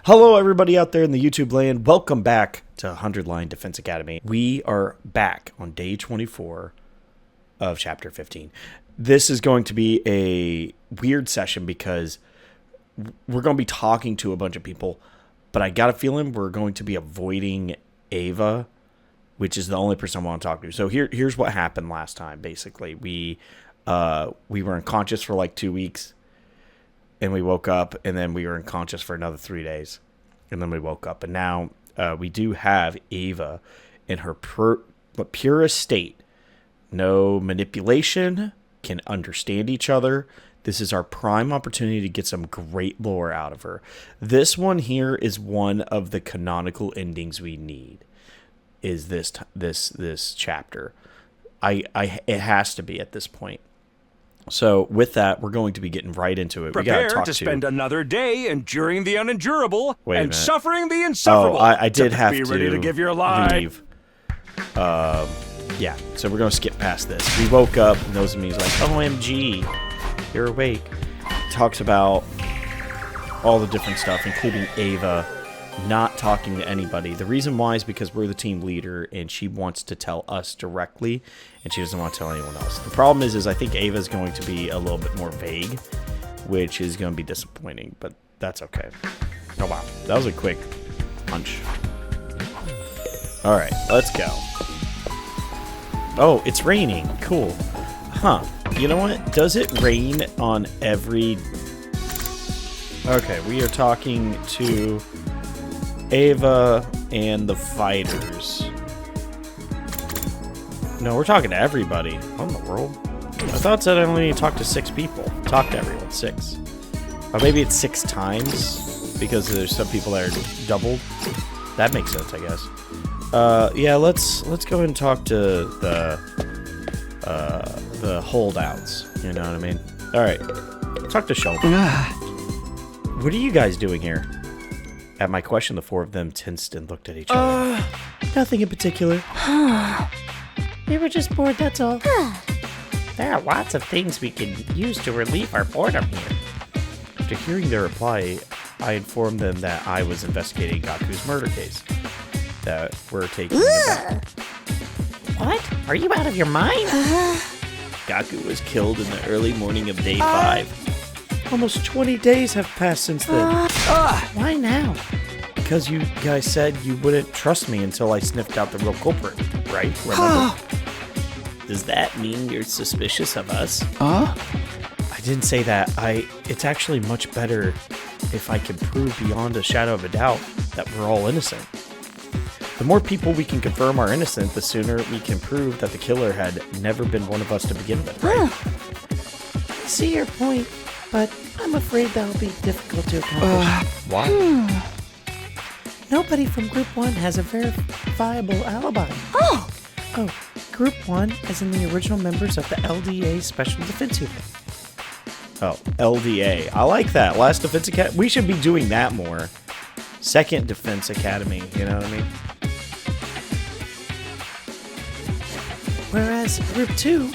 Hello, everybody out there in the YouTube land. Welcome back to 100 Line Defense Academy. We are back on day 24 of chapter 15. This is going to be a weird session because we're going to be talking to a bunch of people, but I got a feeling we're going to be avoiding Ava, which is the only person I want to talk to. So here's what happened last time. Basically, we were unconscious for like 2 weeks. And we woke up, and then we were unconscious for another 3 days. And then we woke up. And now we do have Ava in her purest state. No manipulation, can understand each other. This is our prime opportunity to get some great lore out of her. This one here is one of the canonical endings we need, is this chapter. It has to be at this point. So with that, we're going to be getting right into it. Prepare to spend another day enduring the unendurable and suffering the insufferable. Oh, I did have be to ready to give your life. leave. Yeah, so we're going to skip past this. We woke up, and those of me like, OMG, you're awake. Talks about all the different stuff, including Ava not talking to anybody. The reason why is because we're the team leader, and she wants to tell us directly, and she doesn't want to tell anyone else. The problem is I think Ava is going to be a little bit more vague, which is going to be disappointing, but that's okay. Oh, wow. That was a quick punch. All right, let's go. Oh, it's raining. Cool. Huh. You know what? Does it rain on every... Okay, we are talking to Ava and the fighters. No, we're talking to everybody. What in the world? I thought it said I only need to talk to 6 people. Talk to everyone. 6. Or maybe it's 6 times because there's some people that are doubled. That makes sense, I guess. Yeah, let's go ahead and talk to the holdouts. You know what I mean? All right, talk to Sheldon. What are you guys doing here? At my question, the 4 of them tensed and looked at each other. Nothing in particular. We were just bored, that's all. There are lots of things we can use to relieve our boredom here. After hearing their reply, I informed them that I was investigating Gaku's murder case. That we're taking about. What? Are you out of your mind? Gaku was killed in the early morning of day 5. Almost 20 days have passed since then. Why now? Because you guys said you wouldn't trust me until I sniffed out the real culprit, right? Remember? Does that mean you're suspicious of us? I didn't say that. It's actually much better if I can prove beyond a shadow of a doubt that we're all innocent. The more people we can confirm are innocent, the sooner we can prove that the killer had never been one of us to begin with, right? I see your point, but I'm afraid that'll be difficult to accomplish. Why? Nobody from Group 1 has a verifiable alibi. Oh, Group 1 as in the original members of the LDA Special Defense Unit. Oh, LDA. I like that. Last Defense Academy. We should be doing that more. Second Defense Academy, you know what I mean? Whereas Group 2...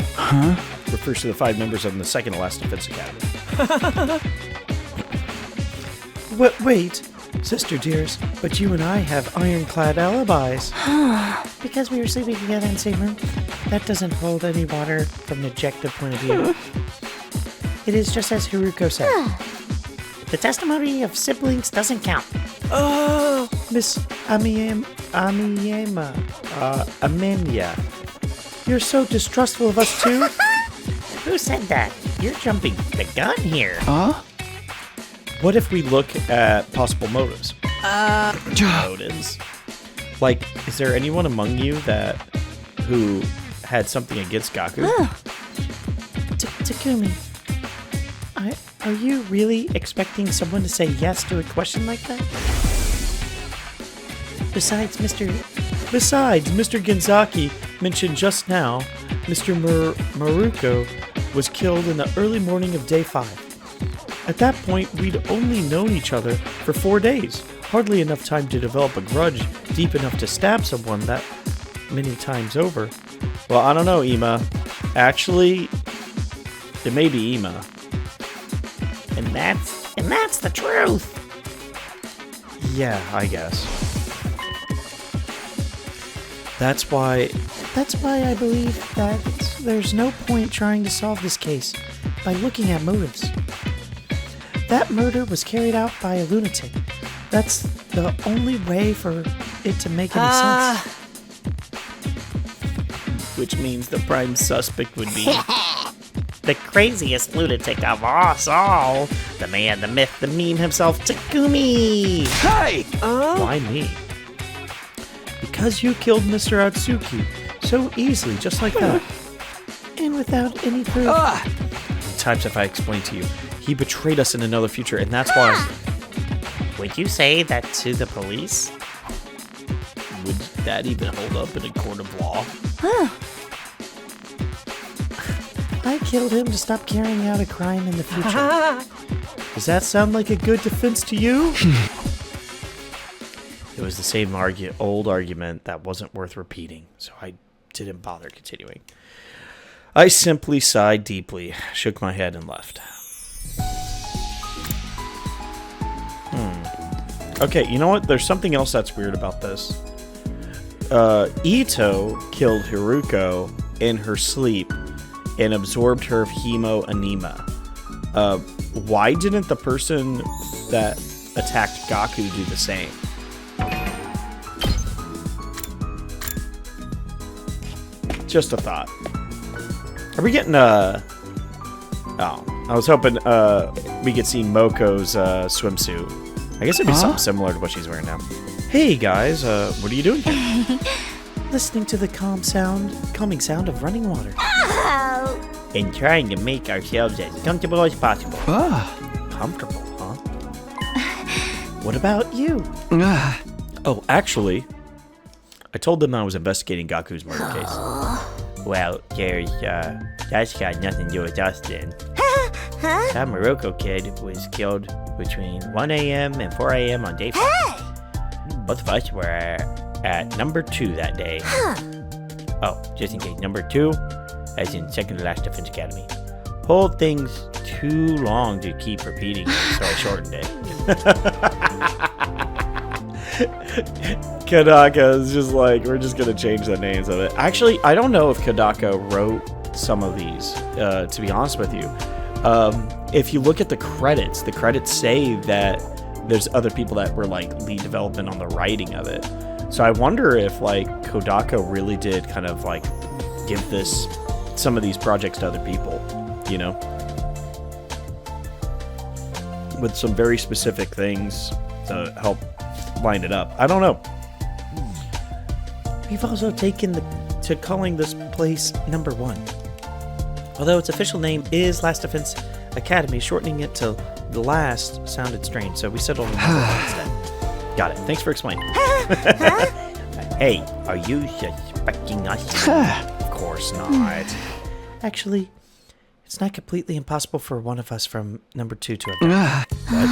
refers to the 5 members of the second to last Defense Academy. Wait, sister dears, but you and I have ironclad alibis. Because we were sleeping together in the same room, that doesn't hold any water from an objective point of view. It is just as Haruko said. The testimony of siblings doesn't count. Oh, Miss Amenya, you're so distrustful of us too? Who said that? You're jumping the gun here. What if we look at possible motives? Motives? Like, is there anyone among you who had something against Gaku? Takumi, are you really expecting someone to say yes to a question like that? Besides Mr. Genzaki mentioned just now, Mr. Maruko was killed in the early morning of day 5. At that point, we'd only known each other for 4 days. Hardly enough time to develop a grudge deep enough to stab someone that many times over. Well, I don't know, Ima. Actually, it may be Ima. And that's the truth. Yeah, I guess. That's why I believe that there's no point trying to solve this case by looking at motives. That murder was carried out by a lunatic. That's the only way for it to make any sense. Which means the prime suspect would be the craziest lunatic of us all. The man, the myth, the meme himself, Takumi! Hey! Why me? Because you killed Mr. Atsuki so easily, just like that. And without any proof. How many times have I explained to you? He betrayed us in another future, and that's why... Would you say that to the police? Would that even hold up in a court of law? I killed him to stop carrying out a crime in the future. Does that sound like a good defense to you? It was the same old argument that wasn't worth repeating, so I didn't bother continuing. I simply sighed deeply, shook my head, and left. Okay, you know what? There's something else that's weird about this. Ito killed Haruko in her sleep and absorbed her hemoenema. Why didn't the person that attacked Gaku do the same? Just a thought. Are we getting Oh, I was hoping we could see Moko's swimsuit. I guess it'd be something similar to what she's wearing now. Hey guys, what are you doing here? Listening to the calming sound of running water. And trying to make ourselves as comfortable as possible. Comfortable, huh? What about you? Oh, actually, I told them I was investigating Gaku's murder case. Well, that's got nothing to do with us then. That Morocco kid was killed between 1 a.m. and 4 a.m. on day 5. Both of us were at number 2 that day. Oh, just in case, number 2, as in second to last Defense Academy. Whole thing's too long to keep repeating, so I shortened it. Kadaka is just like, we're just going to change the names of it. Actually, I don't know if Kadaka wrote some of these, to be honest with you. If you look at the credits say that there's other people that were like lead development on the writing of it. So I wonder if like Kodaka really did kind of like give some of these projects to other people, you know, with some very specific things to help line it up. I don't know. We've also taken to calling this place number 1. Although its official name is Last Defense Academy, shortening it to the last sounded strange, so we settled on number 1 instead. Got it. Thanks for explaining. Hey, are you suspecting us? Of course not. Actually, it's not completely impossible for one of us from number 2 to have What?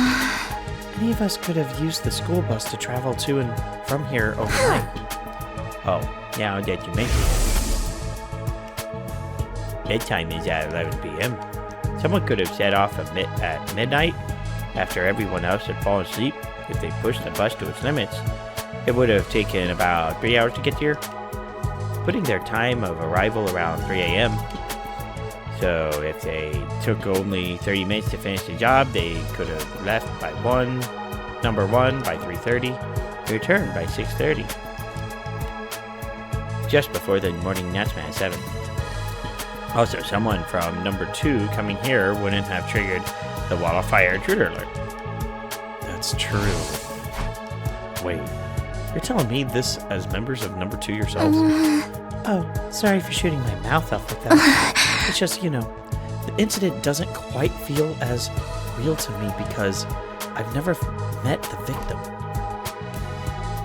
Any of us could have used the school bus to travel to and from here overnight. Oh, now that you mention it. Bedtime is at 11 p.m. Someone could have set off at midnight after everyone else had fallen asleep. If they pushed the bus to its limits, it would have taken about 3 hours to get here, putting their time of arrival around 3 a.m. So if they took only 30 minutes to finish the job, they could have left by number 1 by 3:30, returned by 6:30, just before the morning announcement at 7. Also, someone from number 2 coming here wouldn't have triggered the wall of fire intruder alert. That's true. Wait, you're telling me this as members of number 2 yourselves? Oh, sorry for shooting my mouth off like that. It's just, the incident doesn't quite feel as real to me because I've never met the victim.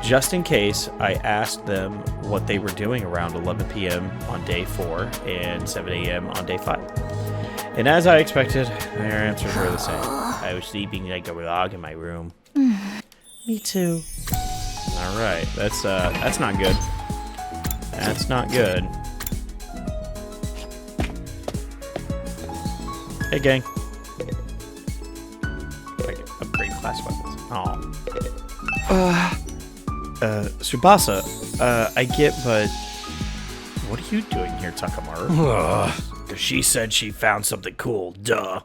Just in case, I asked them what they were doing around 11 p.m. on day 4 and 7 a.m. on day 5. And as I expected, their answers were the same. I was sleeping like a log in my room. Me too. All right, that's not good. That's not good. Hey, gang. I can upgrade class weapons. Oh. Tsubasa, I get, but what are you doing here, Takamaru? Because she said she found something cool, duh.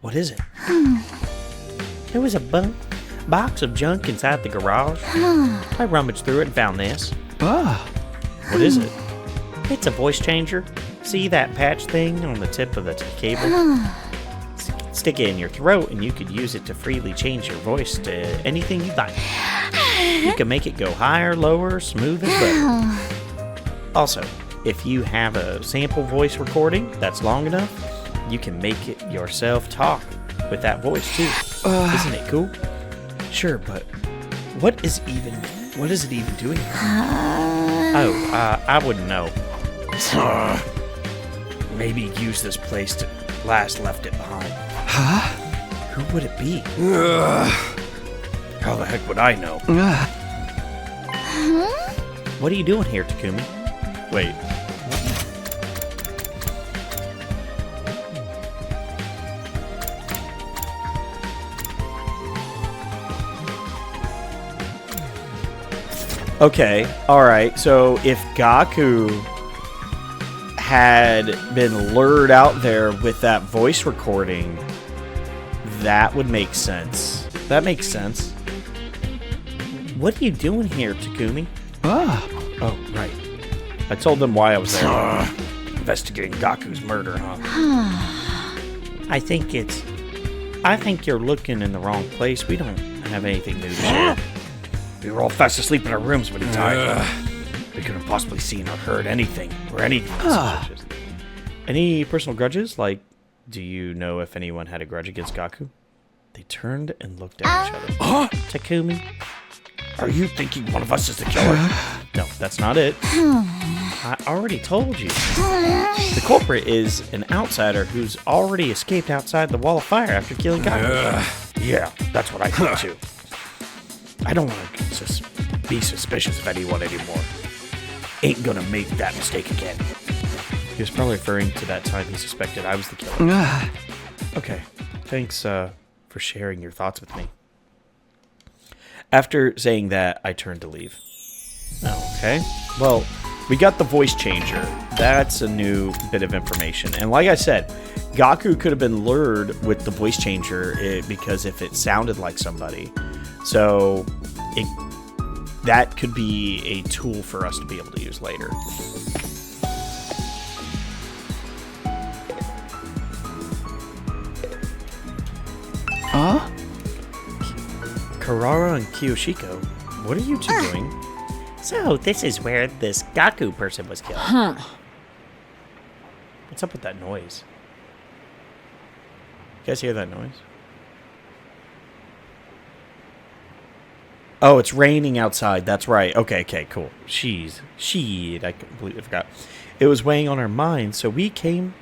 What is it? There was a box of junk inside the garage. I rummaged through it and found this. What is it? It's a voice changer. See that patch thing on the tip of the cable? Stick it in your throat and you could use it to freely change your voice to anything you'd like. You can make it go higher, lower, smooth as butter. Also, if you have a sample voice recording that's long enough, you can make it yourself talk with that voice too. Isn't it cool? Sure, but what is it even doing here? I wouldn't know. Maybe use this place to last left it behind. Who would it be? How the heck would I know? What are you doing here, Takumi? Wait. Okay, alright, so if Gaku had been lured out there with that voice recording, that would make sense. That makes sense. What are you doing here, Takumi? Oh, right. I told them why I was there. Investigating Gaku's murder, huh? I think you're looking in the wrong place. We don't have anything new to share. We were all fast asleep in our rooms when he died. We couldn't have possibly seen or heard anything or anything suspicious. Any personal grudges? Like, do you know if anyone had a grudge against Gaku? They turned and looked at each other. Takumi? Are you thinking one of us is the killer? No, that's not it. I already told you. The culprit is an outsider who's already escaped outside the wall of fire after killing Gaku. Yeah, that's what I think too. I don't want to be suspicious of anyone anymore. Ain't gonna make that mistake again. He was probably referring to that time he suspected I was the killer. Okay, thanks for sharing your thoughts with me. After saying that, I turned to leave. Okay, well, we got the voice changer. That's a new bit of information. And like I said, Gaku could have been lured with the voice changer because if it sounded like somebody. So that could be a tool for us to be able to use later. Karara and Kiyoshiko, what are you two doing? So, this is where this Gaku person was killed. What's up with that noise? You guys hear that noise? Oh, it's raining outside. That's right. Okay, cool. I completely forgot. It was weighing on our minds, so we came...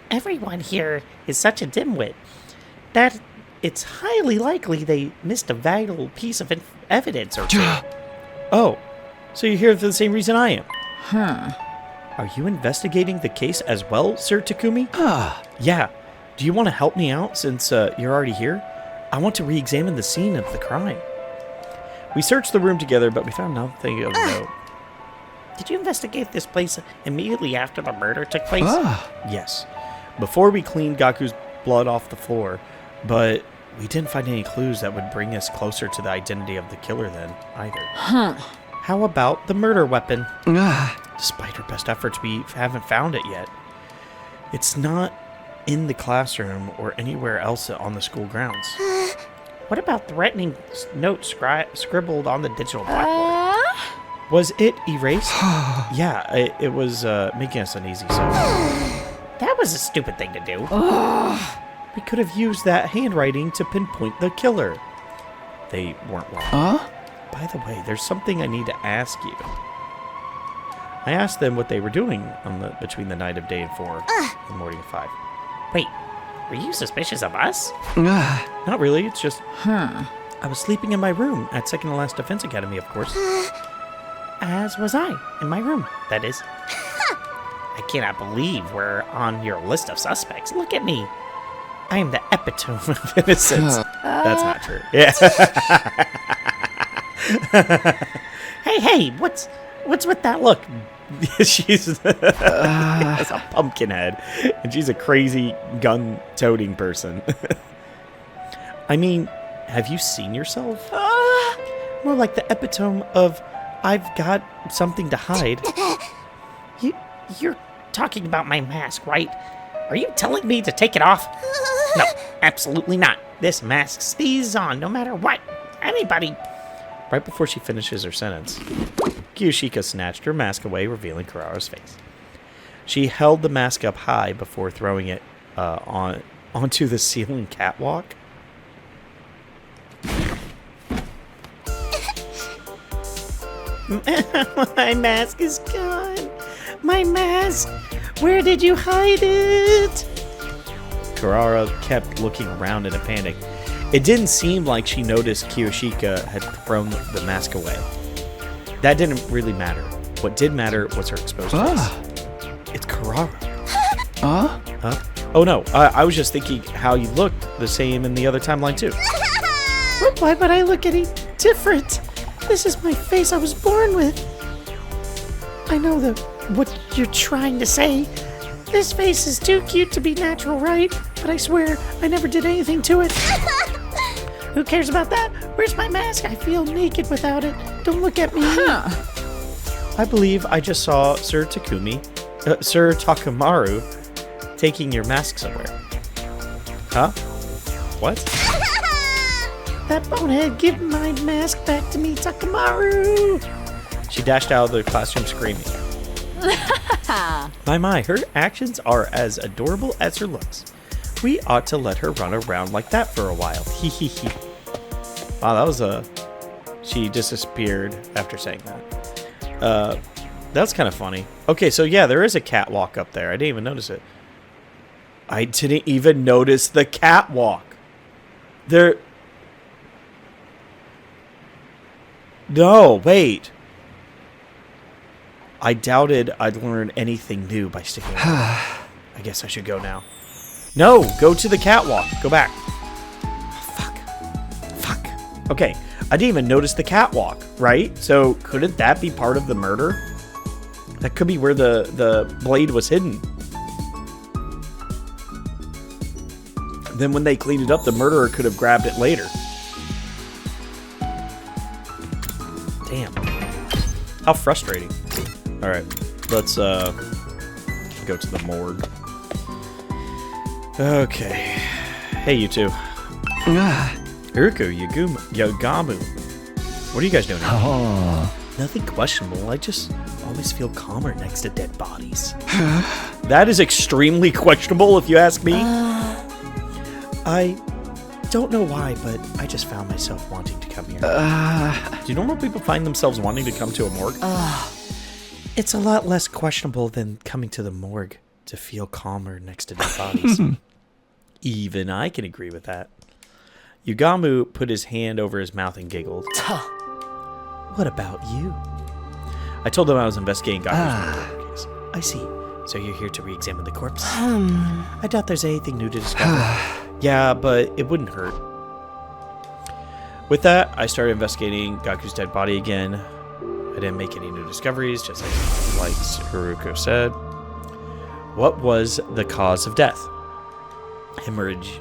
Everyone here is such a dimwit that it's highly likely they missed a vital piece of evidence or two. Oh, so you're here for the same reason I am. Are you investigating the case as well, Sir Takumi? Yeah. Do you want to help me out since you're already here? I want to re-examine the scene of the crime. We searched the room together, but we found nothing of note. Did you investigate this place immediately after the murder took place? Yes. Before we cleaned Gaku's blood off the floor, but we didn't find any clues that would bring us closer to the identity of the killer then, either. How about the murder weapon? Despite our best efforts, we haven't found it yet. It's not in the classroom or anywhere else on the school grounds. What about threatening notes scribbled on the digital blackboard? Was it erased? Yeah, it was making us uneasy, so... That was a stupid thing to do. We could have used that handwriting to pinpoint the killer. They weren't wrong. By the way, there's something I need to ask you. I asked them what they were doing between the night of day 4 and the morning of 5. Wait, were you suspicious of us? Not really, it's just... I was sleeping in my room at second to last Defense Academy, of course. As was I, in my room, that is. I cannot believe we're on your list of suspects. Look at me. I am the epitome of innocence. That's not true. Yeah. Hey, what's with that look? She's has a pumpkin head, and she's a crazy gun-toting person. I mean, have you seen yourself? More like the epitome of I've got something to hide. You're talking about my mask, right? Are you telling me to take it off? No, absolutely not. This mask stays on no matter what. Anybody... Right before she finishes her sentence, Kiyoshika snatched her mask away, revealing Kurara's face. She held the mask up high before throwing it onto the ceiling catwalk. My mask is gone. My mask. Where did you hide it? Kurara kept looking around in a panic. It didn't seem like she noticed Kiyoshika had thrown the mask away. That didn't really matter. What did matter was her exposed face. It's Kurara. Huh? Oh no, I was just thinking how you looked the same in the other timeline too. Why would I look any different? This is my face I was born with. I know what you're trying to say. This face is too cute to be natural, right? But I swear, I never did anything to it. Who cares about that? Where's my mask? I feel naked without it. Don't look at me. I believe I just saw Sir Takamaru taking your mask somewhere. Huh? What? That bonehead, give my mask back to me, Takamaru. She dashed out of the classroom screaming. My, her actions are as adorable as her looks. We ought to let her run around like that for a while. Hee hee hee. Wow, that was she disappeared after saying that. That's kind of funny. Okay, so yeah, there is a catwalk up there. I didn't even notice it. I didn't even notice the catwalk. There... No, wait. I doubted I'd learn anything new by sticking around. I guess I should go now. No, go to the catwalk. Go back. Oh, fuck. Okay, I didn't even notice the catwalk, right? So couldn't that be part of the murder? That could be where the blade was hidden. Then when they cleaned it up, the murderer could have grabbed it later. Damn. How frustrating. Alright, let's go to the morgue. Okay. Hey, you two. Hiruko, Yagamu. What are you guys doing here? Nothing questionable. I just always feel calmer next to dead bodies. That is extremely questionable, if you ask me. I don't know why, but I just found myself wanting to come here. Do normal people find themselves wanting to come to a morgue? It's a lot less questionable than coming to the morgue to feel calmer next to dead bodies. Even I can agree with that. Yugamu put his hand over his mouth and giggled. What about you? I told them I was investigating Gaku's murder case. I see. So you're here to re-examine the corpse? I doubt there's anything new to discover. Yeah, but it wouldn't hurt. With that, I started investigating Gaku's dead body again. I didn't make any new discoveries, just like Haruko said. What was the cause of death? Hemorrhagic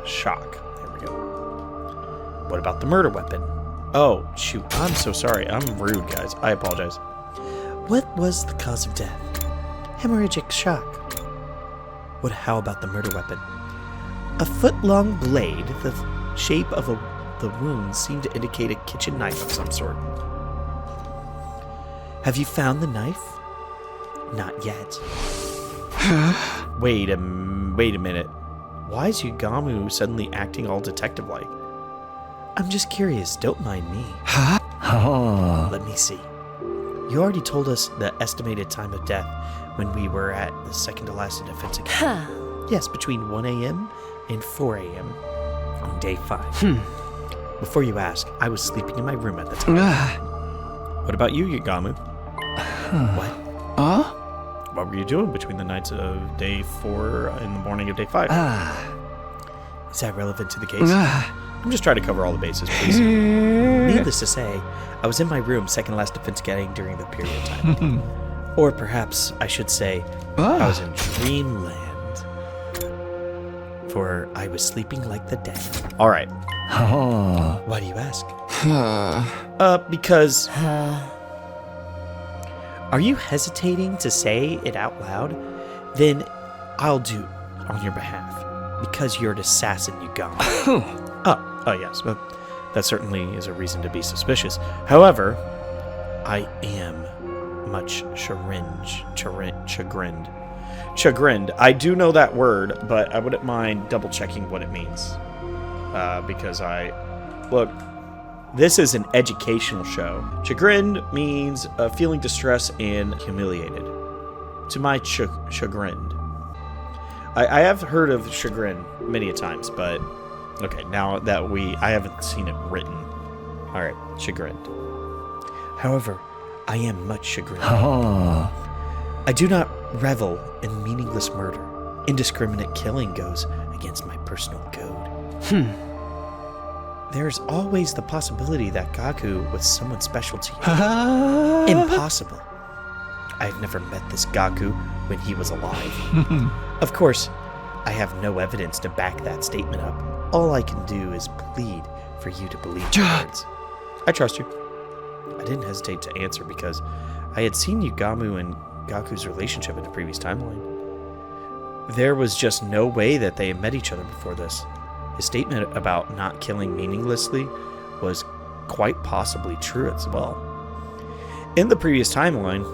shock. There we go. What about the murder weapon? Oh, shoot. I'm so sorry. I'm rude, guys. I apologize. What was the cause of death? Hemorrhagic shock. How about the murder weapon? A foot-long blade. The shape of the wound seemed to indicate a kitchen knife of some sort. Have you found the knife? Not yet. Wait a minute. Why is Yugamu suddenly acting all detective-like? I'm just curious. Don't mind me. Let me see. You already told us the estimated time of death when we were at the second to last defense academy. Yes, between 1 a.m. and 4 a.m. on day 5. Before you ask, I was sleeping in my room at the time. What about you, Yugamu? What? what were you doing between the nights of day 4 and the morning of day 5? Is that relevant to the case? I'm just trying to cover all the bases, please. Needless to say, I was in my room, second last defense getting during the period of time. Or perhaps I should say, I was in dreamland. For I was sleeping like the dead. All right. Why do you ask? Because... Are you hesitating to say it out loud? Then I'll do it on your behalf. Because you're an assassin, you gone. Oh, yes. But that certainly is a reason to be suspicious. However, I am much chagrined. Chagrined. I do know that word, but I wouldn't mind double checking what it means. Because look, this is an educational show. Chagrined means feeling distressed and humiliated. To my chagrined. I have heard of chagrin many a times, but okay, now that I haven't seen it written. All right, chagrined. However, I am much chagrined. I do not revel in meaningless murder. Indiscriminate killing goes against my personal code. There's always the possibility that Gaku was someone special to you. Impossible. I've never met this Gaku when he was alive. Of course, I have no evidence to back that statement up. All I can do is plead for you to believe my words. I trust you. I didn't hesitate to answer because I had seen Yugamu and Gaku's relationship in the previous timeline. There was just no way that they had met each other before this. His statement about not killing meaninglessly was quite possibly true as well. In the previous timeline,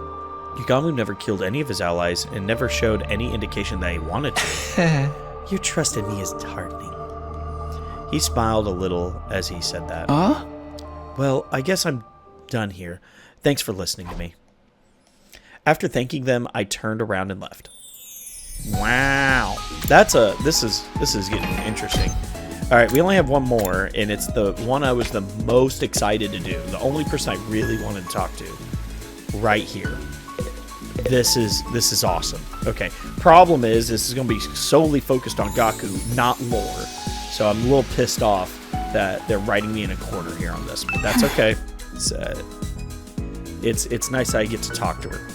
Yugamu never killed any of his allies and never showed any indication that he wanted to. Your trust in me is heartening. He smiled a little as he said that. Well, I guess I'm done here. Thanks for listening to me. After thanking them, I turned around and left. Wow. This is getting interesting. All right, we only have one more, and it's the one I was the most excited to do. The only person I really wanted to talk to. Right here. This is awesome. Okay. Problem is, this is going to be solely focused on Gaku, not lore. So I'm a little pissed off that they're writing me in a corner here on this, but that's okay. It's nice I get to talk to her.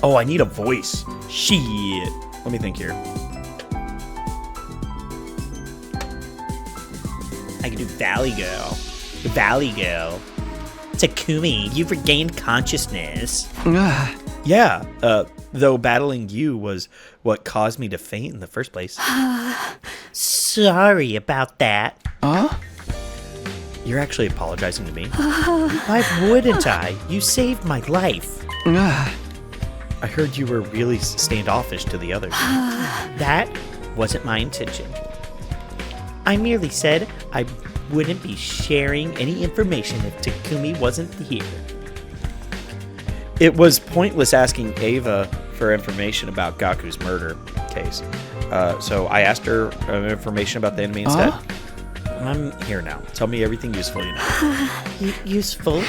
Oh, I need a voice. Shit. Let me think here. I can do Valley Girl. Valley Girl. Takumi, you've regained consciousness. Yeah, though battling you was what caused me to faint in the first place. Sorry about that. You're actually apologizing to me? Why wouldn't I? You saved my life. I heard you were really standoffish to the others. That wasn't my intention. I merely said I wouldn't be sharing any information if Takumi wasn't here. It was pointless asking Ava for information about Gaku's murder case. So I asked her information about the enemy instead. I'm here now. Tell me everything useful you know. Useful?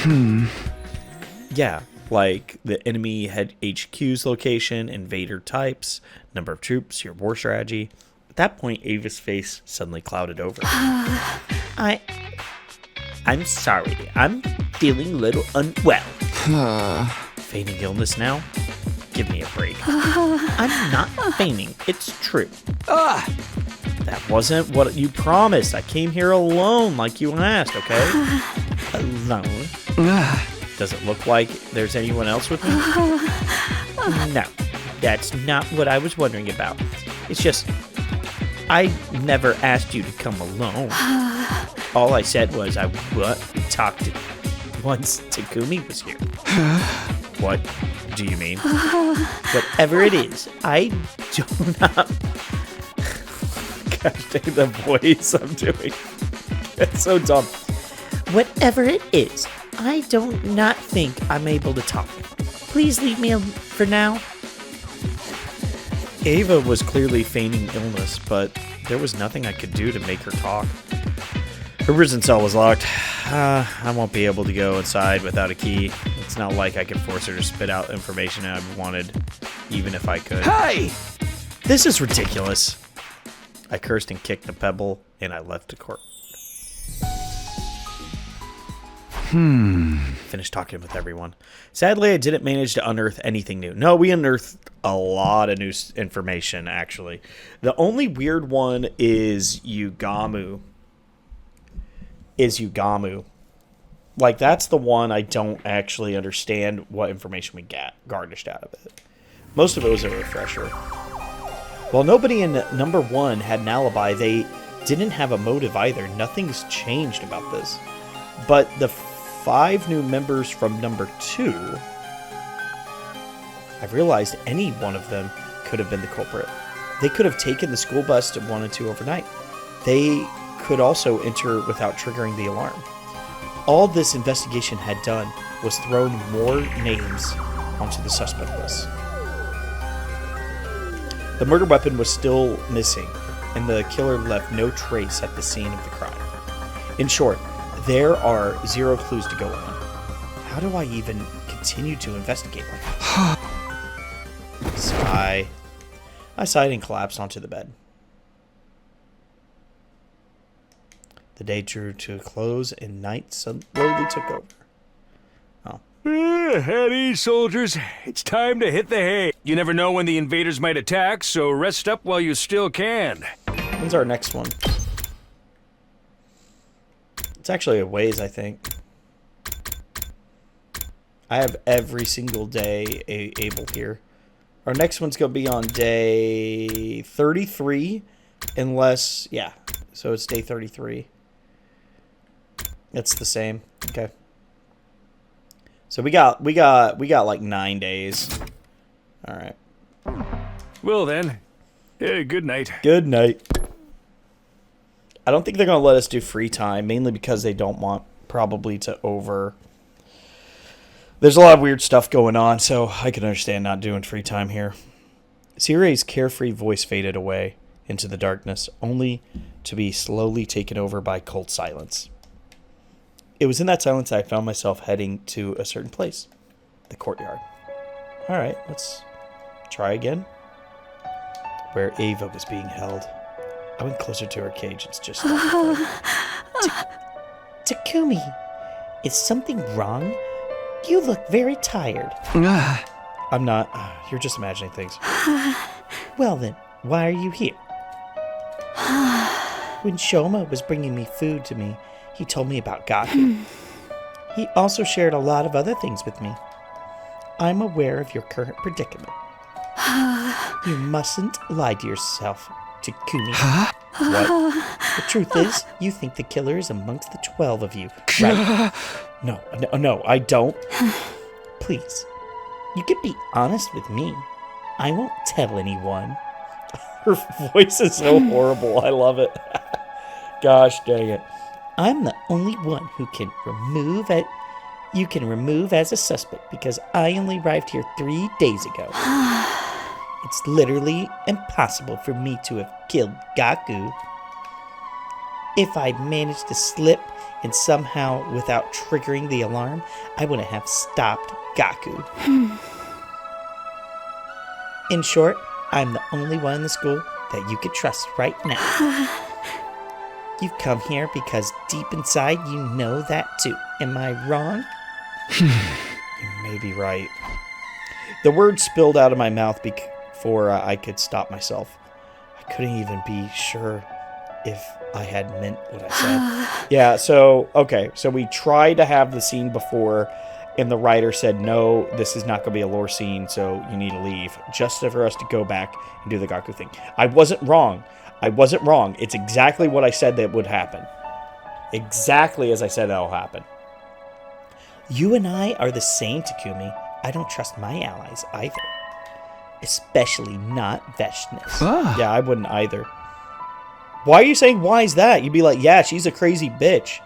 Yeah, like the enemy head HQ's location, invader types, number of troops, your war strategy. At that point, Ava's face suddenly clouded over. I'm sorry. I'm feeling a little unwell. Feigning illness now? Give me a break. I'm not feigning. It's true. That wasn't what you promised. I came here alone like you asked, okay? Alone? Does it look like there's anyone else with me? No. That's not what I was wondering about. It's just, I never asked you to come alone. All I said was I talked to once Takumi was here. What do you mean? Whatever it is, I do not... Gosh dang the voice I'm doing. It's so dumb. Whatever it is, I do not think I'm able to talk. Please leave me alone for now. Ava was clearly feigning illness, but there was nothing I could do to make her talk. Her prison cell was locked. I won't be able to go inside without a key. It's not like I can force her to spit out information I wanted. even if I could. Hey! This is ridiculous. I cursed and kicked the pebble, and I left the court. Finished talking with everyone. Sadly, I didn't manage to unearth anything new. No, we unearthed a lot of new information, actually. The only weird one is Yugamu. Like, that's the one I don't actually understand what information we garnished out of it. Most of it was a refresher. While nobody in number 1 had an alibi, they didn't have a motive either. Nothing's changed about this. But the 5 new members from number 2, I've realized any one of them could have been the culprit. They could have taken the school bus to 1 and 2 overnight. They could also enter without triggering the alarm. All this investigation had done was thrown more names onto the suspect list. The murder weapon was still missing, and the killer left no trace at the scene of the crime. In short, there are 0 clues to go on. How do I even continue to investigate like this? Sigh. I sighed and collapsed onto the bed. The day drew to a close, and night slowly took over. At ease, soldiers. It's time to hit the hay. You never know when the invaders might attack, so rest up while you still can. When's our next one? It's actually a ways, I think. I have every single day able here. Our next one's going to be on day 33, unless, yeah, so it's day 33. It's the same. Okay. So we got like 9 days. All right. Well then, good night. Good night. I don't think they're going to let us do free time, mainly because they don't want probably to over... There's a lot of weird stuff going on, so I can understand not doing free time here. Sirie's carefree voice faded away into the darkness, only to be slowly taken over by cold silence. It was in that silence I found myself heading to a certain place, the courtyard. All right, let's try again. Where Ava was being held. I went closer to her cage and just Takumi, is something wrong? You look very tired. I'm not. You're just imagining things. Well then, why are you here? When Shoma was bringing me food to me, he told me about Gaku. He also shared a lot of other things with me. I'm aware of your current predicament. You mustn't lie to yourself, Takumi. What? The truth is, you think the killer is amongst the 12 of you, right? No, I don't. Please, you can be honest with me. I won't tell anyone. Her voice is so horrible. I love it. Gosh dang it. I'm the only one who can you can remove as a suspect because I only arrived here 3 days ago. It's literally impossible for me to have killed Gaku. If I managed to slip and somehow, without triggering the alarm, I wouldn't have stopped Gaku. In short, I'm the only one in the school that you could trust right now. You've come here because deep inside you know that too. Am I wrong? You may be right. The words spilled out of my mouth before I could stop myself. I couldn't even be sure if I had meant what I said. Yeah, so we tried to have the scene before, and the writer said, no, this is not going to be a lore scene, so you need to leave, just for us to go back and do the Gaku thing. I wasn't wrong. It's exactly what I said that would happen. Exactly as I said that will happen. You and I are the same, Takumi. I don't trust my allies either. Especially not Veshness. Yeah, I wouldn't either. Why are you saying, why is that? You'd be like, yeah, she's a crazy bitch.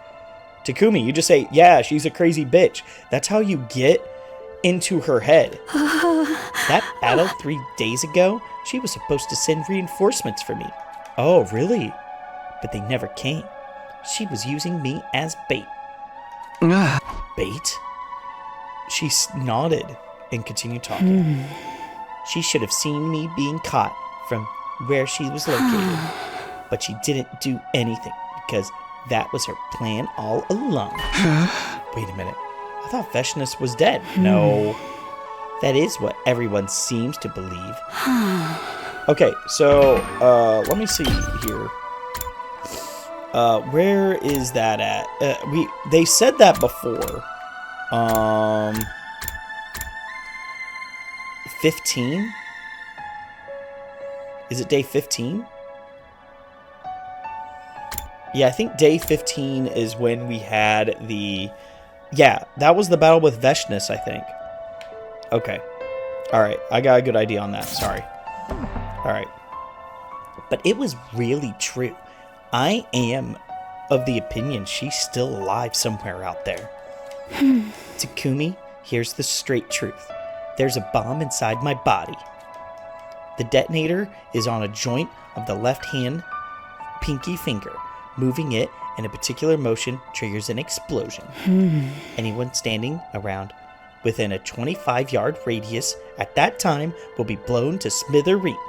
Takumi, you just say, yeah, she's a crazy bitch. That's how you get into her head. That battle 3 days ago, she was supposed to send reinforcements for me. Oh, really? But they never came. She was using me as bait. Bait? She nodded and continued talking. She should have seen me being caught from where she was located. But she didn't do anything because that was her plan all along. Wait a minute. I thought Veshness was dead. No. That is what everyone seems to believe. Okay, so let me see here. Where is that at? They said that before. 15? Is it day 15? Yeah, I think day 15 is when we had the... Yeah, that was the battle with Veshness, I think. Okay. Alright, I got a good idea on that. Sorry. Alright. But it was really true. I am of the opinion she's still alive somewhere out there. Takumi, here's the straight truth. There's a bomb inside my body. The detonator is on a joint of the left hand pinky finger. Moving it in a particular motion triggers an explosion. Anyone standing around within a 25-yard radius at that time will be blown to smithereens.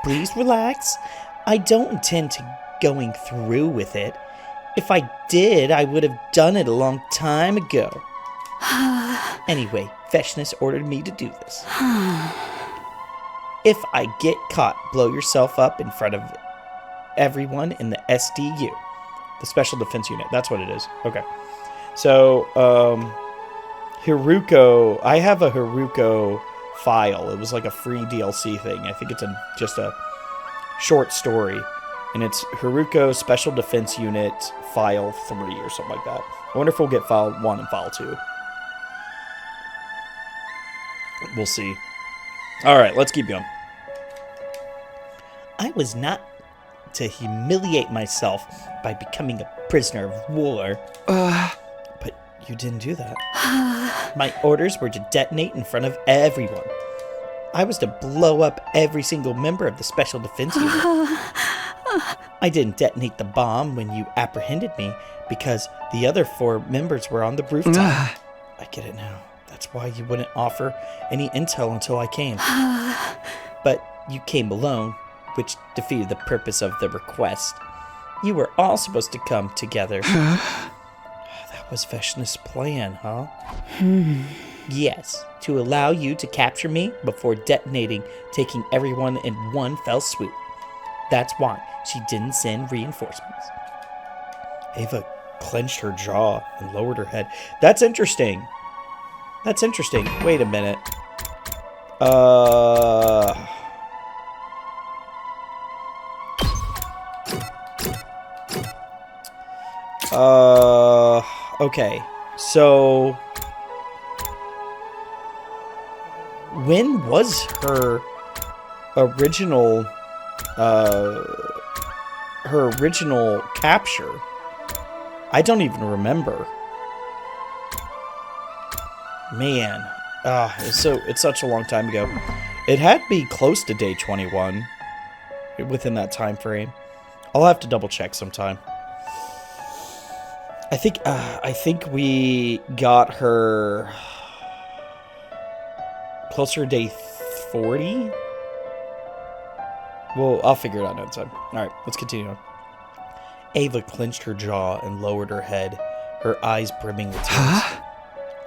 Please relax. I don't intend to going through with it. If I did, I would have done it a long time ago. Anyway, Veshness ordered me to do this. If I get caught, blow yourself up in front of everyone in the SDU, the Special Defense Unit. That's what it is. Okay. So, Haruko, I have a Haruko file. It was like a free DLC thing. I think it's just a short story. And it's Haruko Special Defense Unit File 3 or something like that. I wonder if we'll get File 1 and File 2. We'll see. Alright, let's keep going. I was not to humiliate myself by becoming a prisoner of war. But you didn't do that. My orders were to detonate in front of everyone. I was to blow up every single member of the Special Defense Unit. I didn't detonate the bomb when you apprehended me because the other 4 members were on the rooftop. I get it now. That's why you wouldn't offer any intel until I came. But you came alone, which defeated the purpose of the request. You were all supposed to come together. That was Veshness' plan, huh? Yes, to allow you to capture me before detonating, taking everyone in one fell swoop. That's why she didn't send reinforcements. Ava clenched her jaw and lowered her head. That's interesting. That's interesting. Wait a minute. Okay. So when was her original capture? I don't even remember. Man, it's such a long time ago. It had to be close to day 21 within that time frame. I'll have to double check sometime. I think we got her closer to day 40. Well, I'll figure it out next time. All right, let's continue on. Ava clenched her jaw and lowered her head, her eyes brimming with tears.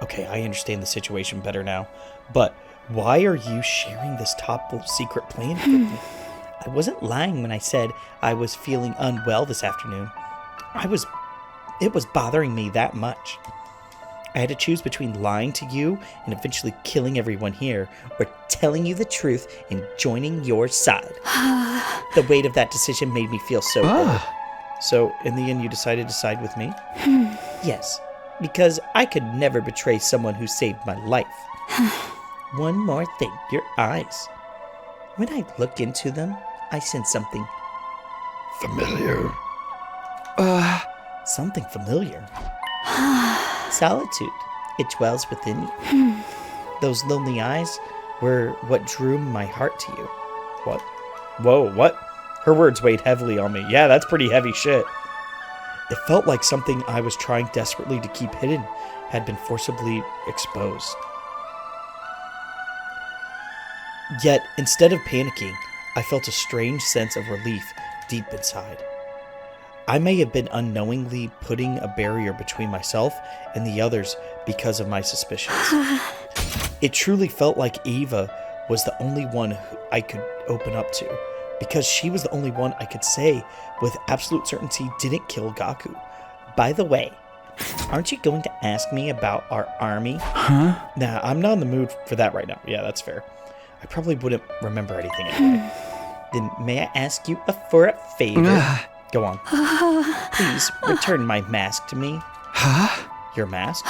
Okay, I understand the situation better now, but why are you sharing this top secret plan with me? I wasn't lying when I said I was feeling unwell this afternoon. It was bothering me that much. I had to choose between lying to you and eventually killing everyone here, or telling you the truth and joining your side. The weight of that decision made me feel so good. So, in the end, you decided to side with me? Yes, because I could never betray someone who saved my life. One more thing, your eyes. When I look into them, I sense something familiar. Something familiar. Solitude. It dwells within you. Those lonely eyes were what drew my heart to you. What? Whoa, what? Her words weighed heavily on me. Yeah, that's pretty heavy shit. It felt like something I was trying desperately to keep hidden had been forcibly exposed. Yet, instead of panicking, I felt a strange sense of relief deep inside. I may have been unknowingly putting a barrier between myself and the others because of my suspicions. It truly felt like Eva was the only one who I could open up to, because she was the only one I could say with absolute certainty didn't kill Gaku. By the way, aren't you going to ask me about our army? Huh? Nah, I'm not in the mood for that right now. Yeah, that's fair. I probably wouldn't remember anything anyway. Then may I ask you for a favor? Go on. Please return my mask to me. Huh? Your mask?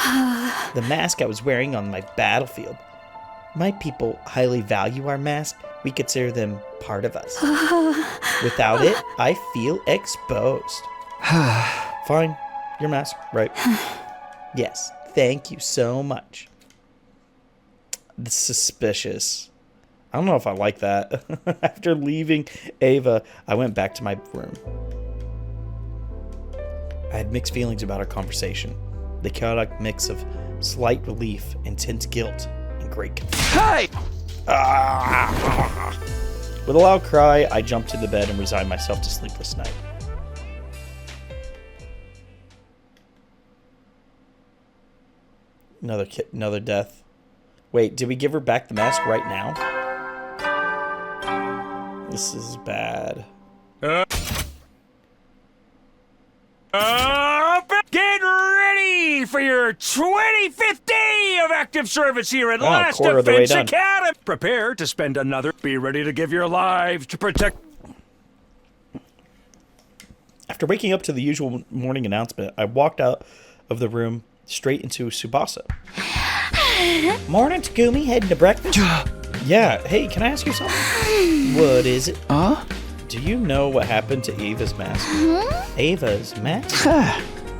The mask I was wearing on my battlefield. My people highly value our mask. We consider them part of us. Without it, I feel exposed. Fine. Your mask, right? Yes. Thank you so much. That's suspicious. I don't know if I like that. After leaving Ava, I went back to my room. I had mixed feelings about our conversation. The chaotic mix of slight relief, intense guilt, and great confusion. Hey! With a loud cry, I jumped into bed and resigned myself to sleepless night. Another death. Wait, did we give her back the mask right now? This is bad. Get ready for your 25th day of active service here at Last quarter of the way Defense done. Academy. Prepare to spend another. Be ready to give your lives to protect. After waking up to the usual morning announcement, I walked out of the room straight into Tsubasa. Morning, Takumi. Heading to breakfast? Yeah. Hey, can I ask you something? What is it? Do you know what happened to Ava's mask? Ava's mask?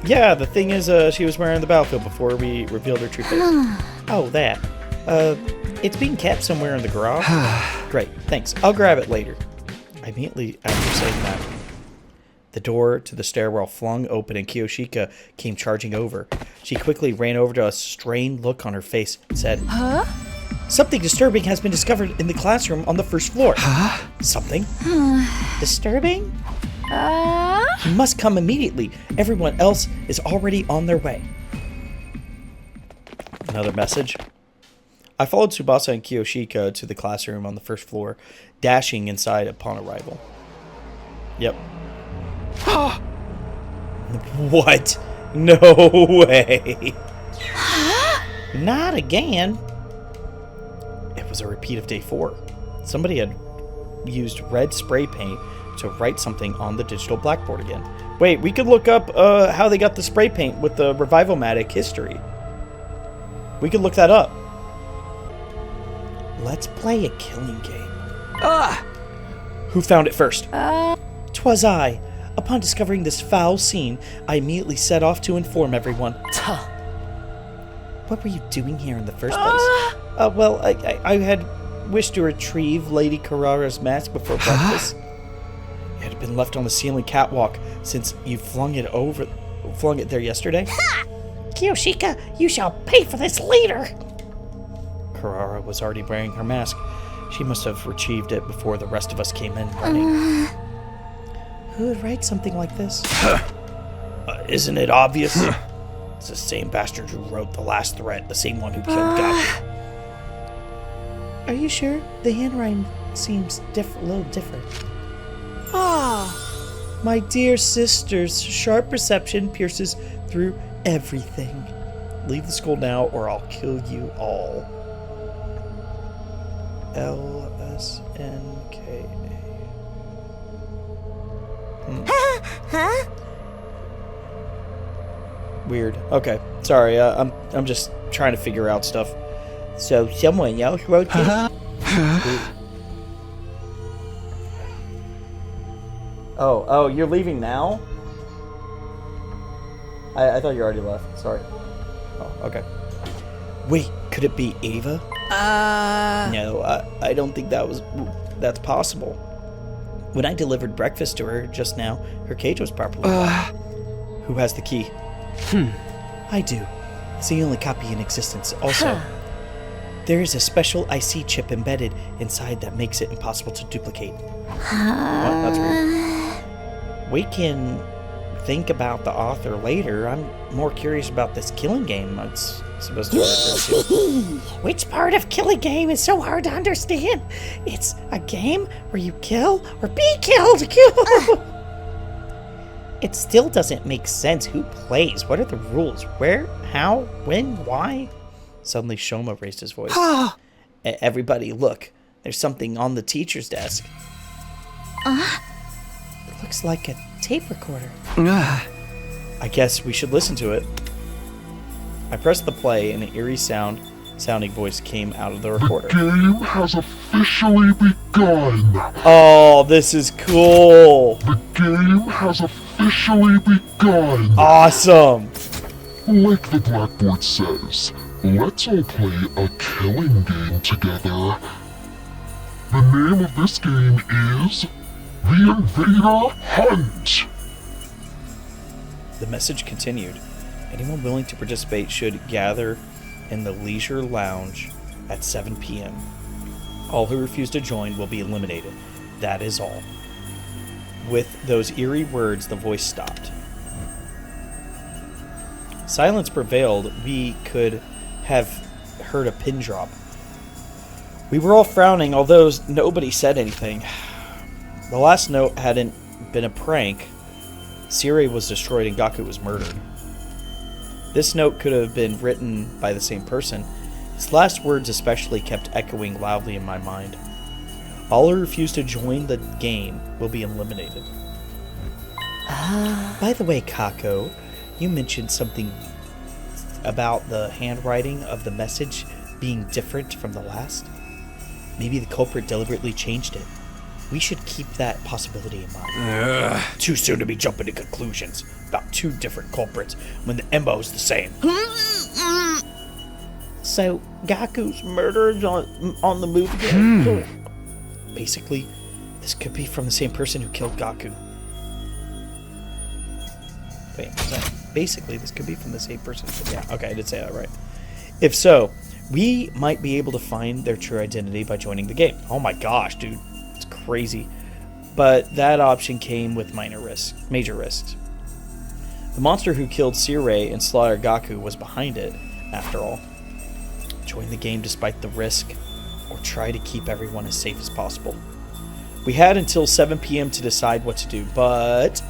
Yeah, the thing is, she was wearing the battlefield before we revealed her true face. Oh, that. It's being kept somewhere in the garage. Great, thanks. I'll grab it later. Immediately after saying that, the door to the stairwell flung open and Kiyoshika came charging over. She quickly ran over to a strained look on her face and said, Something disturbing has been discovered in the classroom on the first floor. Something? Disturbing? You must come immediately. Everyone else is already on their way. Another message. I followed Tsubasa and Kiyoshika to the classroom on the first floor, dashing inside upon arrival. Yep. What? No way. Not again. It was a repeat of day 4. Somebody had used red spray paint to write something on the digital blackboard again. Wait, we could look up how they got the spray paint with the Revival-matic history. We could look that up. Let's play a killing game. Who found it first? 'Twas I. Upon discovering this foul scene, I immediately set off to inform everyone. What were you doing here in the first place? Well, I had wished to retrieve Lady Carrara's mask before breakfast. It had been left on the ceiling catwalk since you flung it there yesterday. Kiyoshika, you shall pay for this later. Carrara was already wearing her mask. She must have retrieved it before the rest of us came in running. Who would write something like this? Isn't it obvious? It's the same bastard who wrote the last threat, the same one who killed Gaku. Are you sure? The handwriting seems a little different. My dear sisters, sharp perception pierces through everything. Leave the school now or I'll kill you all. LSNKA. Weird. Okay. Sorry. I'm just trying to figure out stuff. So someone else wrote this? Oh, you're leaving now? I thought you already left. Sorry. Oh, okay. Wait, could it be Ava? No, I don't think that's possible. When I delivered breakfast to her just now, her cage was properly locked. Who has the key? I do. It's the only copy in existence. Also, There is a special IC chip embedded inside that makes it impossible to duplicate. What? That's weird. We can think about the author later. I'm more curious about this killing game it's supposed to refer to. Which part of killing game is so hard to understand? It's a game where you kill or be killed. It still doesn't make sense. Who plays? What are the rules? Where? How? When? Why? Suddenly Shoma raised his voice. Everybody, look. There's something on the teacher's desk. It looks like a tape recorder. I guess we should listen to it. I pressed the play and an eerie sounding voice came out of the recorder. The game has officially begun. Oh, this is cool. The game has officially begun. Awesome. Like the blackboard says, let's all play a killing game together. The name of this game is The Invader Hunt. The message continued. Anyone willing to participate should gather in the leisure lounge at 7 p.m. All who refuse to join will be eliminated. That is all. With those eerie words, the voice stopped. Silence prevailed. We could have heard a pin drop. We were all frowning, although nobody said anything. The last note hadn't been a prank. Sirei was destroyed and Gaku was murdered. This note could have been written by the same person. His last words especially kept echoing loudly in my mind. All who refuse to join the game will be eliminated. By the way, Kako, you mentioned something about the handwriting of the message being different from the last. Maybe the culprit deliberately changed it. We should keep that possibility in mind. Too soon to be jumping to conclusions about two different culprits when the MO's the same. So, Gaku's murdered on the move again? Basically, this could be from the same person who killed Gaku. Wait, basically, this could be from the same person. Yeah, okay, I did say that right. If so, we might be able to find their true identity by joining the game. Oh my gosh, dude. It's crazy. But that option came with major risks. The monster who killed Sirei and slaughtered Gaku was behind it, after all. Join the game despite the risk, or try to keep everyone as safe as possible. We had until 7 p.m. to decide what to do, but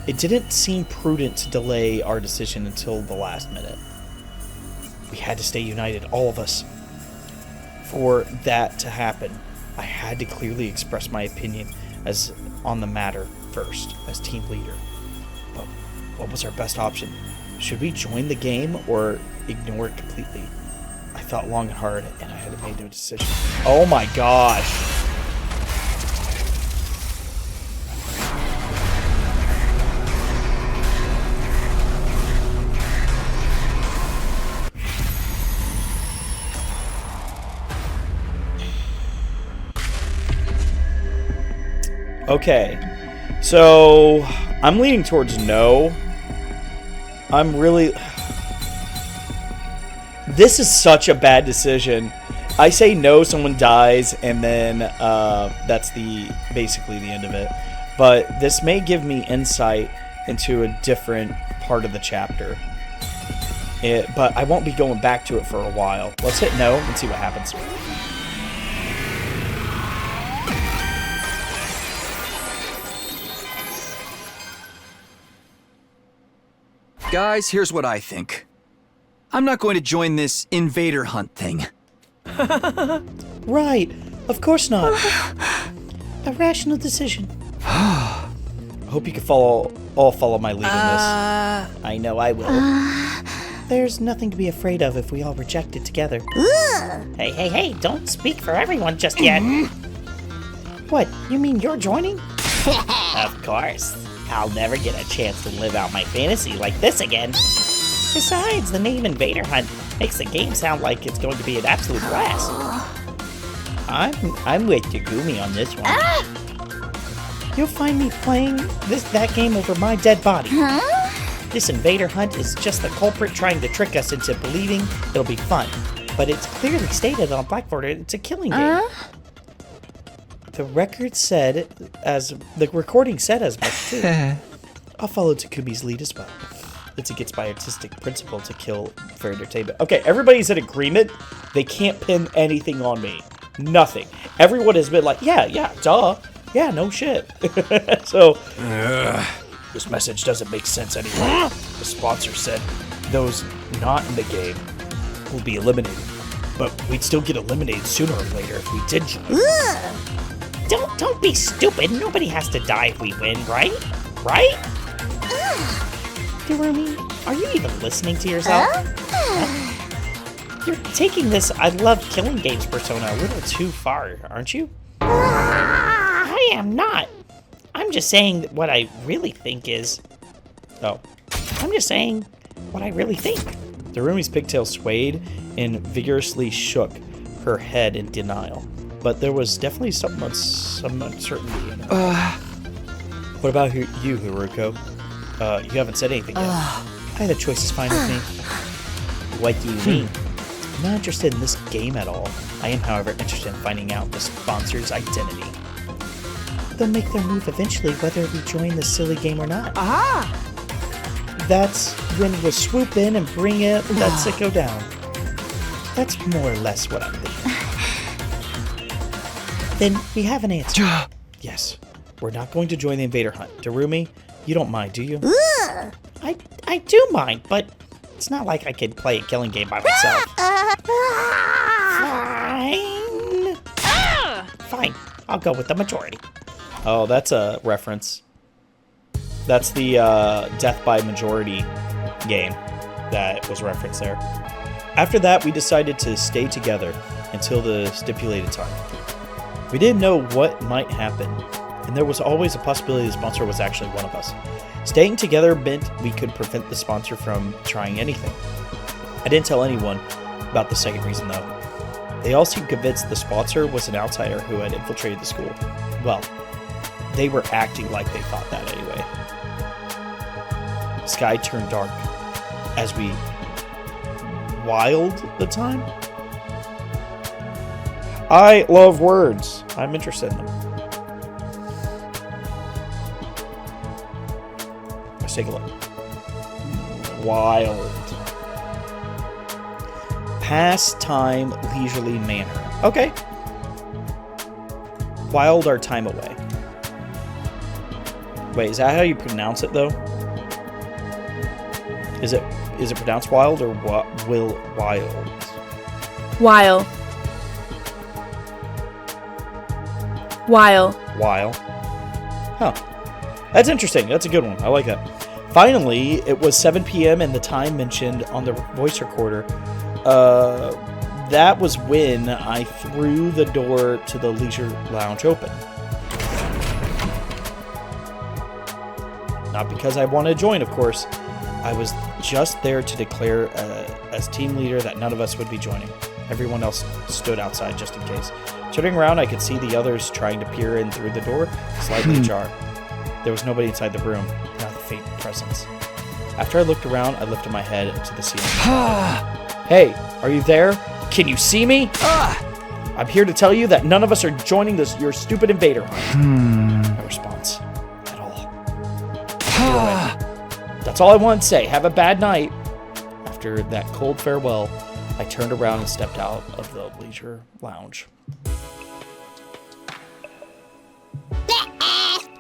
it didn't seem prudent to delay our decision until the last minute. We had to stay united, all of us. For that to happen, I had to clearly express my opinion on the matter first, as team leader. But what was our best option? Should we join the game or ignore it completely? I thought long and hard, and I had to make no decision. Oh my gosh! Okay, so I'm leaning towards no. This is such a bad decision. I say no, someone dies, and then that's basically the end of it. But this may give me insight into a different part of the chapter. But I won't be going back to it for a while. Let's hit no and see what happens. Guys, here's what I think. I'm not going to join this Invader Hunt thing. Right, of course not. A rational decision. I hope you can all follow my lead in this. I know I will. There's nothing to be afraid of if we all reject it together. Hey, don't speak for everyone just yet. What, you mean you're joining? Of course. I'll never get a chance to live out my fantasy like this again. Besides, the name Invader Hunt makes the game sound like it's going to be an absolute blast. I'm with Yagumi on this one. You'll find me playing that game over my dead body. This Invader Hunt is just the culprit trying to trick us into believing it'll be fun. but it's clearly stated on Blackboard it's a killing game. The recording said as much too. I'll follow Takumi's lead as well. It's against my artistic principle to kill for entertainment. Okay, everybody's in agreement. They can't pin anything on me. Nothing. Everyone has been like, yeah, duh. Yeah, no shit. So, this message doesn't make sense anymore. The sponsor said those not in the game will be eliminated. But we'd still get eliminated sooner or later if we did. Don't be stupid. Nobody has to die if we win, right? Right? Durumi, are you even listening to yourself? Huh? You're taking this I love killing games persona a little too far, aren't you? I am not. I'm just saying what I really think is... Oh. I'm just saying what I really think. Durumi's pigtail swayed and vigorously shook her head in denial. But there was definitely some uncertainty in it. What about you, Haruko? You haven't said anything yet. The choice is fine with me. What do you mean? I'm not interested in this game at all. I am, however, interested in finding out the sponsor's identity. They'll make their move eventually, whether we join this silly game or not. That's when we'll swoop in and bring it, lets it go down. That's more or less what I'm thinking. Then we have an answer. Yes, we're not going to join the Invader hunt. Darumi, you don't mind, do you? I do mind, but it's not like I could play a killing game by myself. Fine, I'll go with the majority. Oh, that's a reference. That's the Death by Majority game that was referenced there. After that, we decided to stay together until the stipulated time. We didn't know what might happen, and there was always a possibility the sponsor was actually one of us. Staying together meant we could prevent the sponsor from trying anything. I didn't tell anyone about the second reason, though. They all seemed convinced the sponsor was an outsider who had infiltrated the school. Well, they were acting like they thought that anyway. The sky turned dark as we wiled the time. I love words. I'm interested in them. Let's take a look. Wild. Pastime, leisurely manner. Okay. Wiled our time away. Wait, is that how you pronounce it, though? Is it pronounced wild or wild? While. Huh. That's interesting. That's a good one. I like that. Finally, it was 7 p.m. and the time mentioned on the voice recorder. That was when I threw the door to the leisure lounge open. Not because I wanted to join, of course. I was just there to declare as team leader that none of us would be joining. Everyone else stood outside just in case. Turning around, I could see the others trying to peer in through the door, slightly ajar. There was nobody inside the room, not a faint presence. After I looked around, I lifted my head to the ceiling. Hey, are you there? Can you see me? I'm here to tell you that none of us are joining your stupid invader hunt. No response at all. That's all I want to say. Have a bad night. After that cold farewell, I turned around and stepped out of the leisure lounge.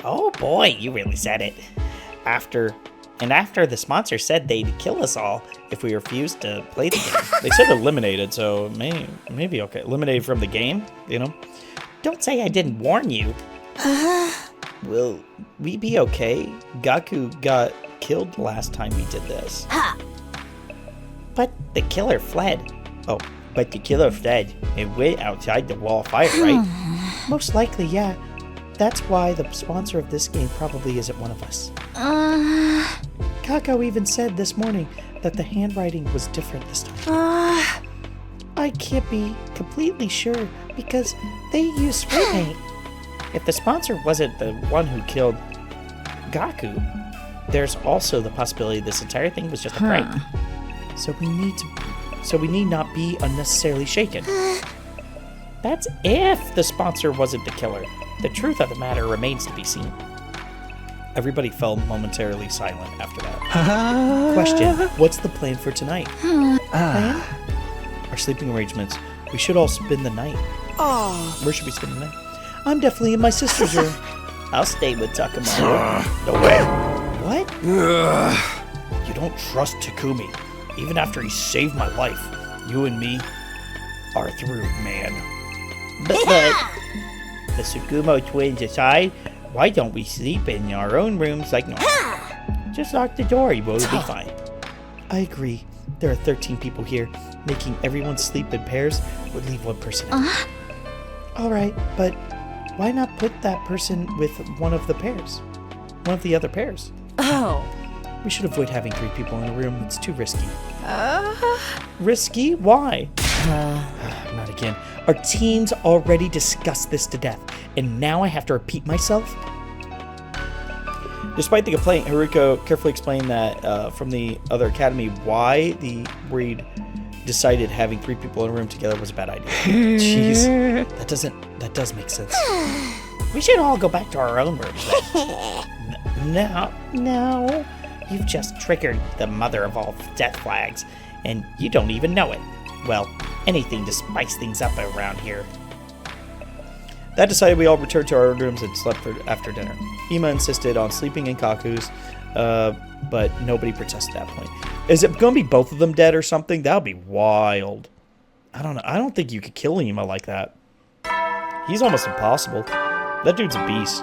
Oh boy, you really said it. After the sponsor said they'd kill us all if we refused to play the game. They said eliminated, so maybe okay. Eliminated from the game, you know? Don't say I didn't warn you. Will we be okay? Gaku got killed last time we did this. But the killer fled. Oh, but the killer fled and went outside the wall of fire, right? Most likely, yeah. That's why the sponsor of this game probably isn't one of us. Kako even said this morning that the handwriting was different this time. I can't be completely sure because they use spray paint. If the sponsor wasn't the one who killed Gaku, there's also the possibility this entire thing was just a prank. So we need to so we need not be unnecessarily shaken. That's if the sponsor wasn't the killer. The truth of the matter remains to be seen. Everybody fell momentarily silent after that. Question, what's the plan for tonight? Plan? Our sleeping arrangements. We should all spend the night. Where should we spend the night? I'm definitely in my sister's room. I'll stay with Takamoto. No way. What? You don't trust Takumi. Even after he saved my life, you and me are through, man. But the Tsukumo twins aside, why don't we sleep in our own rooms like normal? Just lock the door, we'll be fine. I agree. There are 13 people here. Making everyone sleep in pairs would leave one person out. Alright, but why not put that person with one of the pairs? One of the other pairs? Oh. We should avoid having 3 people in a room. It's too risky. Risky? Why? Not again. Our teams already discussed this to death, and now I have to repeat myself? Despite the complaint, Haruko carefully explained that from the other academy why the breed decided having 3 people in a room together was a bad idea. Jeez, that does make sense. We should all go back to our own rooms then. No. You've just triggered the mother of all death flags, and you don't even know it. Well, anything to spice things up around here. That decided, we all returned to our own rooms and slept after dinner. Ima insisted on sleeping in Kaku's, but nobody protested at that point. Is it going to be both of them dead or something? That would be wild. I don't know. I don't think you could kill Ima like that. He's almost impossible. That dude's a beast.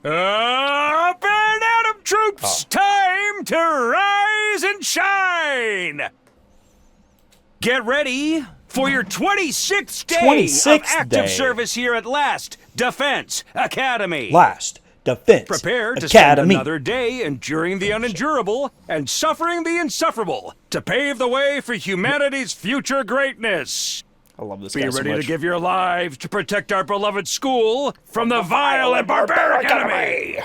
Up and Adam troops! Time to rise and shine! Get ready for your 26th day 26th of active day. service here at Last Defense Academy. Last Defense Prepare to Academy. spend another day enduring the unendurable and suffering the insufferable to pave the way for humanity's future greatness. I love this Be guy so ready much. to give your lives to protect our beloved school from the vile and barbaric enemy.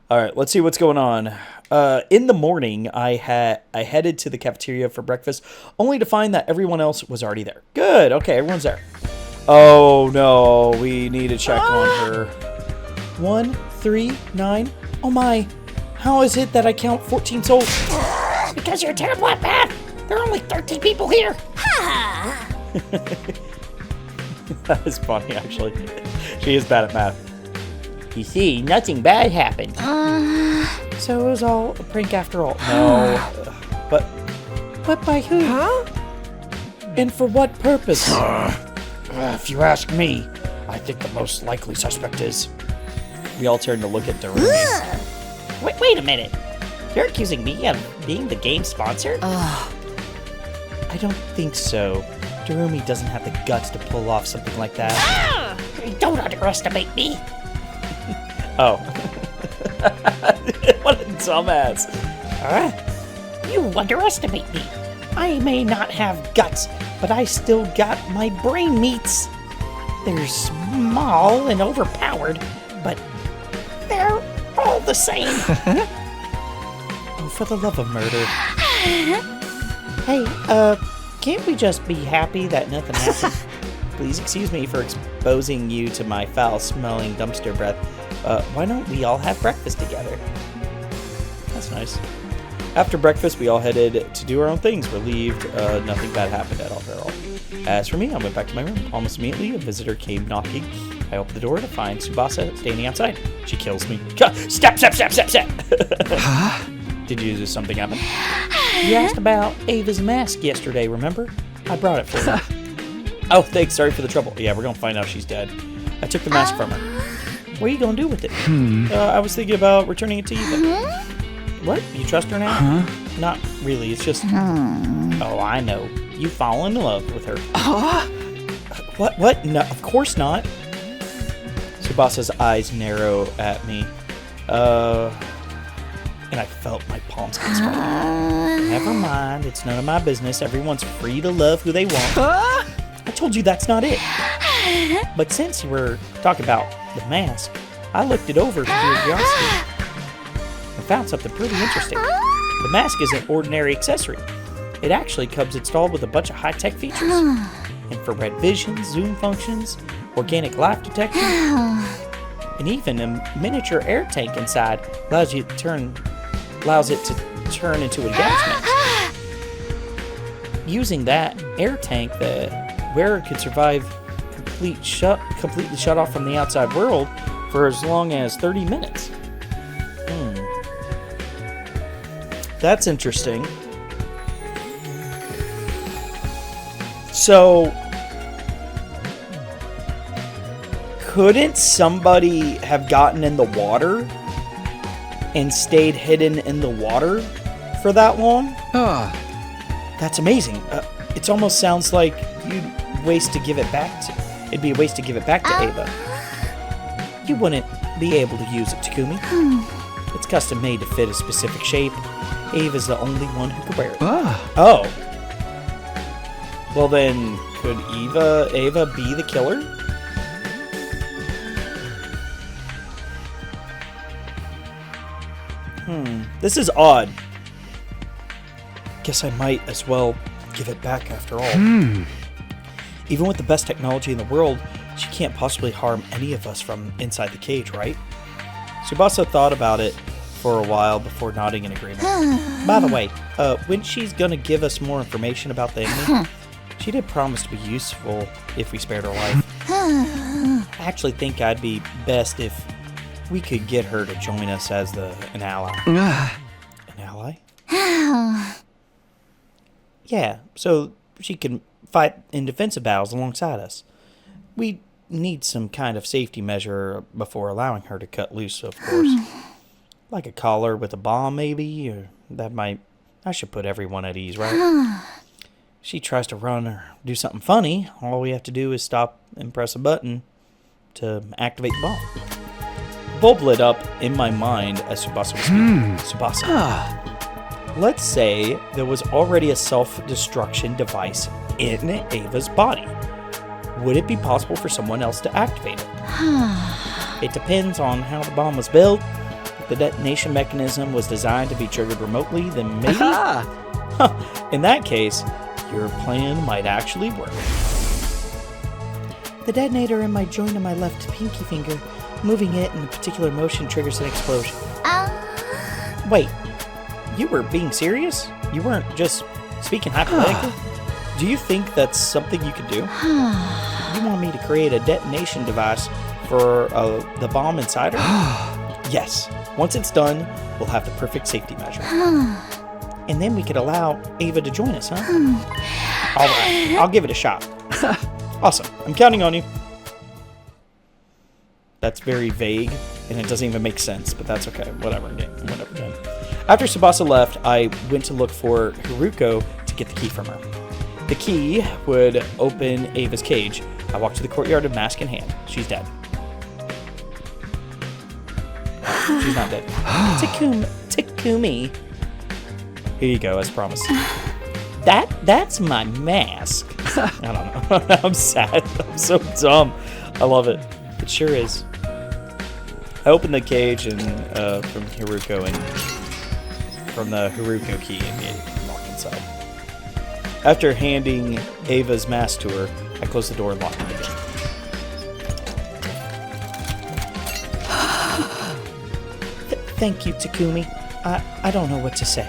All right, let's see what's going on. In the morning, I headed to the cafeteria for breakfast, only to find that everyone else was already there. Good. Okay, everyone's there. Oh no, we need to check on her. 1, 3, 9. Oh my! How is it that I count 14 souls? Because you're terrible at math. There are only 13 people here. That is funny, actually. She is bad at math. You see, nothing bad happened. So it was all a prank after all. No. But by who? And for what purpose? If you ask me, I think the most likely suspect is... We all turned to look at Darumi. Wait a minute. You're accusing me of being the game sponsor? I don't think so. Darumi doesn't have the guts to pull off something like that. Don't underestimate me. Oh. What a dumbass. You underestimate me. I may not have guts, but I still got my brain meats. They're small and overpowered, but they're all the same. Oh, for the love of murder. Hey, can't we just be happy that nothing happened? Please excuse me for exposing you to my foul-smelling dumpster breath. Why don't we all have breakfast together? That's nice. After breakfast, we all headed to do our own things. Relieved, nothing bad happened at all. As for me, I went back to my room. Almost immediately, a visitor came knocking. I opened the door to find Tsubasa standing outside. She kills me. Step! Huh? Did you do something happen? You asked about Ava's mask yesterday, remember? I brought it for you. Oh, thanks. Sorry for the trouble. Yeah, we're going to find out she's dead. I took the mask from her. What are you going to do with it? I was thinking about returning it to Eva. What? You trust her now? Not really. It's just... Oh, I know. You fall in love with her. What? No, of course not. Tsubasa's eyes narrow at me. And I felt my palms get sweaty. Never mind. It's none of my business. Everyone's free to love who they want. I told you that's not it. But since you were talking about the mask, I looked it over for curiosity. I found something pretty interesting. The mask is an ordinary accessory. It actually comes installed with a bunch of high-tech features. Infrared vision, zoom functions, organic life detection, and even a miniature air tank inside allows it to turn into a gas mask. Using that air tank, the wearer could survive completely shut off from the outside world for as long as 30 minutes. That's interesting. So, couldn't somebody have gotten in the water and stayed hidden in the water for that long? That's amazing. It almost sounds like it'd be a waste to give it back to Ava. You wouldn't be able to use it, Takumi. It's custom made to fit a specific shape. Ava's the only one who can wear it. Oh. Well then, could Ava be the killer? This is odd. Guess I might as well give it back after all. Even with the best technology in the world, she can't possibly harm any of us from inside the cage, right? Tsubasa thought about it for a while before nodding in agreement. By the way, when she's gonna give us more information about the enemy, she did promise to be useful if we spared her life. I actually think I'd be best if we could get her to join us as an ally. An ally? Yeah, so she can fight in defensive battles alongside us. We need some kind of safety measure before allowing her to cut loose, of course. Like a collar with a bomb, maybe? Or I should put everyone at ease, right? She tries to run or do something funny, all we have to do is stop and press a button to activate the bomb. The bulb lit up in my mind as Tsubasa was speaking. Tsubasa. Let's say there was already a self-destruction device in Ava's body. Would it be possible for someone else to activate it? It depends on how the bomb was built. If the detonation mechanism was designed to be triggered remotely, then maybe... In that case, your plan might actually work. The detonator in my joint on my left pinky finger, moving it in a particular motion triggers an explosion. Wait, you were being serious? You weren't just speaking hypothetically? Do you think that's something you could do? You want me to create a detonation device for the bomb inside her? Yes. Once it's done, we'll have the perfect safety measure. And then we could allow Ava to join us, huh? All right, I'll give it a shot. Awesome. I'm counting on you. That's very vague, and it doesn't even make sense, but that's okay. Whatever. After Tsubasa left, I went to look for Haruko to get the key from her. The key would open Ava's cage. I walked to the courtyard, of mask in hand. She's dead. She's not dead. Takumi. Here you go, as promised. That's my mask. I don't know. I'm sad. I'm so dumb. I love it. It sure is. I opened the cage and from Haruko and from the Haruko key and walked inside. After handing Ava's mask to her, I closed the door and locked it again. Thank you, Takumi. I don't know what to say.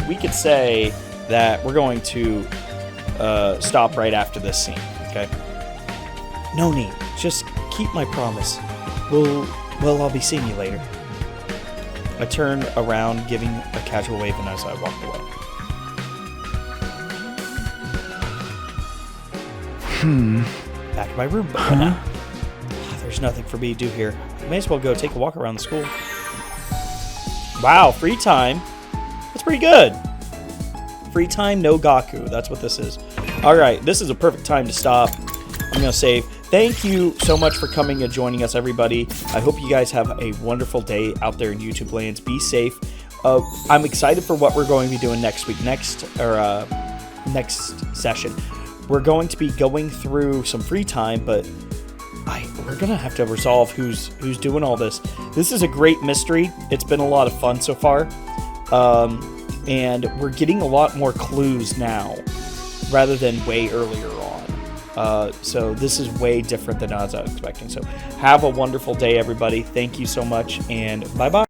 We could say that we're going to stop right after this scene, okay? No need. Just keep my promise. I'll be seeing you later. I turned around, giving a casual wave, and as I walked away. Back in my room. There's nothing for me to do here. I may as well go take a walk around the school. Wow, free time. That's pretty good. Free time, no Gaku. That's what this is. All right, this is a perfect time to stop. I'm going to save. Thank you so much for coming and joining us, everybody. I hope you guys have a wonderful day out there in YouTube lands. Be safe. I'm excited for what we're going to be doing next week. Next session. We're going to be going through some free time, but we're gonna have to resolve who's doing all this. This is a great mystery. It's been a lot of fun so far, and we're getting a lot more clues now rather than way earlier on. So this is way different than I was expecting. So have a wonderful day, everybody. Thank you so much, and bye bye.